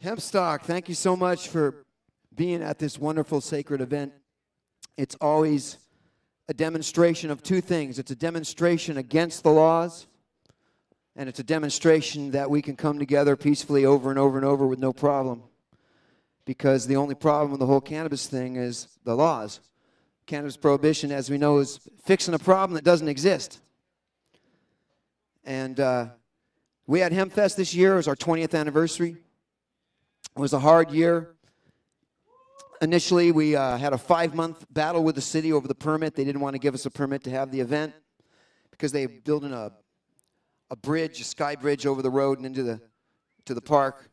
Hempstalk, thank you so much for being at this wonderful sacred event. It's always a demonstration of two things. It's a demonstration against the laws, and it's a demonstration that we can come together peacefully over and over and over with no problem. Because the only problem with the whole cannabis thing is the laws. Cannabis prohibition, as we know, is fixing a problem that doesn't exist. And we had Hempfest this year. It was our 20th anniversary. It was a hard year. Initially, we had a 5-month battle with the city over the permit. They didn't want to give us a permit to have the event because they were building a bridge, a sky bridge over the road and into the park.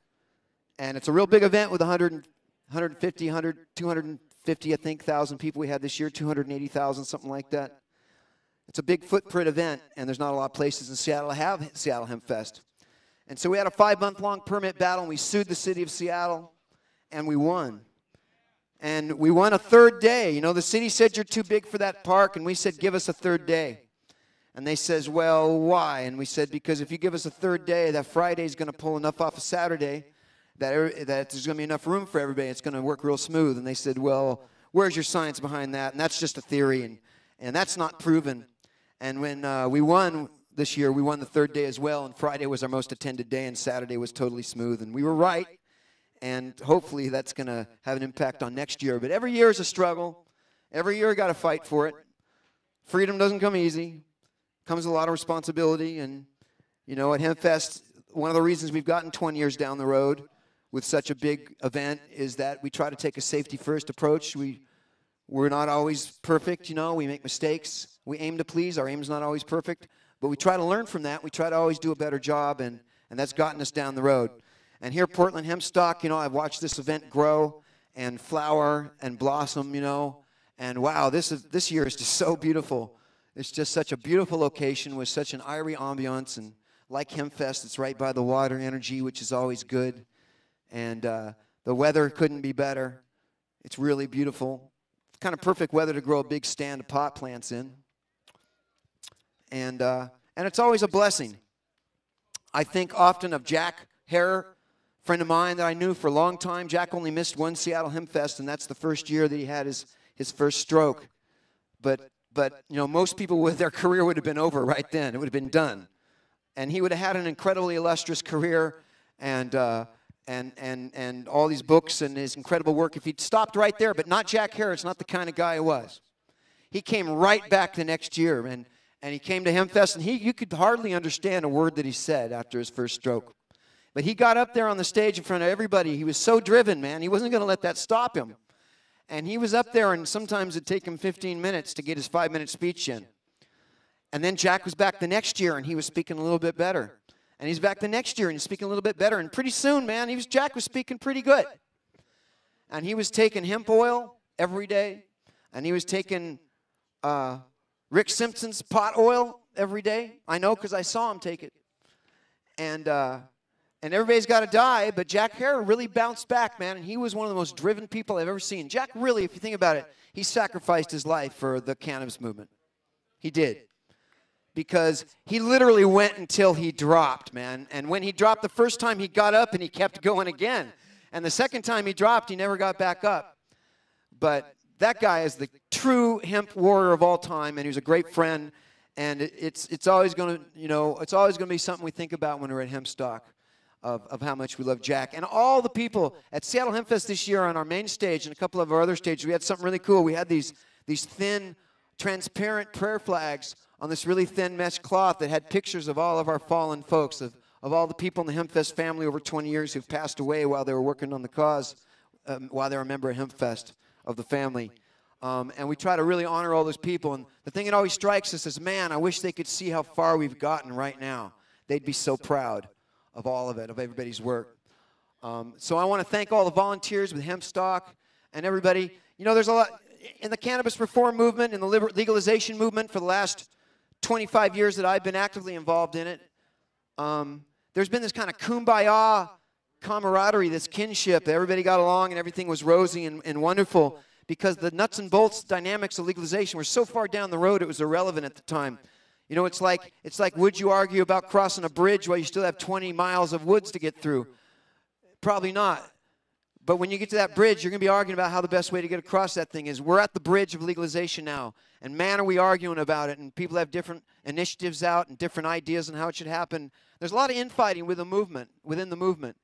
And it's a real big event with 250, I think, thousand people we had this year, 280,000, something like that. It's a big footprint event, and there's not a lot of places in Seattle to have Seattle Hempfest. And so we had a 5-month-long permit battle, and we sued the city of Seattle, and we won. And we won a third day. You know, the city said, you're too big for that park, and we said, give us a third day. And they says, well, why? And we said, because if you give us a third day, that Friday is going to pull enough off of Saturday that there's going to be enough room for everybody. It's going to work real smooth. And they said, well, where's your science behind that? And that's just a theory, and that's not proven. And when we won this year, we won the third day as well, and Friday was our most attended day, and Saturday was totally smooth. And we were right, and hopefully that's going to have an impact on next year. But every year is a struggle. Every year you got to fight for it. Freedom doesn't come easy. Comes with a lot of responsibility. And, you know, at Hempfest, one of the reasons we've gotten 20 years down the road with such a big event is that we try to take a safety-first approach. We're not always perfect, you know. We make mistakes. We aim to please. Our aim's not always perfect. But we try to learn from that. We try to always do a better job, and that's gotten us down the road. And here, Portland Hempstalk, you know, I've watched this event grow and flower and blossom, you know. And wow, this year is just so beautiful. It's just such a beautiful location with such an eerie ambiance. And like Hempfest, it's right by the water energy, which is always good. And the weather couldn't be better. It's really beautiful. It's kind of perfect weather to grow a big stand of pot plants in. And it's always a blessing. I think often of Jack Hare, friend of mine that I knew for a long time. Jack only missed one Seattle Hempfest, and that's the first year that he had his first stroke. But you know, most people with their career would have been over right then. It would have been done. And he would have had an incredibly illustrious career and all these books and his incredible work if he'd stopped right there. But not Jack Hare. It's not the kind of guy he was. He came right back the next year, and he came to Hempfest, and you could hardly understand a word that he said after his first stroke. But he got up there on the stage in front of everybody. He was so driven, man. He wasn't going to let that stop him. And he was up there, and sometimes it'd take him 15 minutes to get his 5-minute speech in. And then Jack was back the next year, and he was speaking a little bit better. And he's back the next year, and he's speaking a little bit better. And pretty soon, man, Jack was speaking pretty good. And he was taking hemp oil every day, and he was taking Rick Simpson's pot oil every day. I know because I saw him take it. And everybody's got to die, but Jack Hare really bounced back, man, and he was one of the most driven people I've ever seen. Jack really, if you think about it, he sacrificed his life for the cannabis movement. He did. Because he literally went until he dropped, man. And when he dropped the first time, he got up and he kept going again. And the second time he dropped, he never got back up. But that guy is the true hemp warrior of all time, and he was a great friend. And it's always going to, you know, it's always going to be something we think about when we're at Hempstalk. Of how much we love Jack. And all the people at Seattle Hempfest this year on our main stage and a couple of our other stages, we had something really cool. We had these thin, transparent prayer flags on this really thin mesh cloth that had pictures of all of our fallen folks, of all the people in the Hempfest family over 20 years who've passed away while they were working on the cause, while they were a member of Hempfest, of the family. And we try to really honor all those people. And the thing that always strikes us is, man, I wish they could see how far we've gotten right now. They'd be so proud of all of it, of everybody's work. So I want to thank all the volunteers with Hempstalk and everybody. You know, there's a lot in the cannabis reform movement, in the legalization movement for the last 25 years that I've been actively involved in it. There's been this kind of kumbaya camaraderie, this kinship. Everybody got along and everything was rosy and wonderful because the nuts and bolts dynamics of legalization were so far down the road it was irrelevant at the time. You know, it's like would you argue about crossing a bridge while you still have 20 miles of woods to get through? Probably not. But when you get to that bridge, you're going to be arguing about how the best way to get across that thing is. We're at the bridge of legalization now. And man, are we arguing about it. And people have different initiatives out and different ideas on how it should happen. There's a lot of infighting within the movement.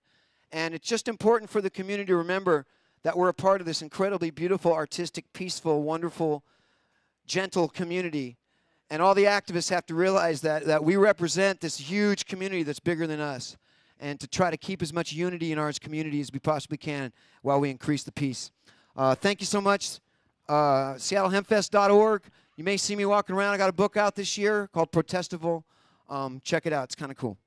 And it's just important for the community to remember that we're a part of this incredibly beautiful, artistic, peaceful, wonderful, gentle community. And all the activists have to realize that we represent this huge community that's bigger than us. And to try to keep as much unity in our community as we possibly can while we increase the peace. Thank you so much. SeattleHempfest.org. You may see me walking around. I got a book out this year called Protestival. Check it out. It's kind of cool.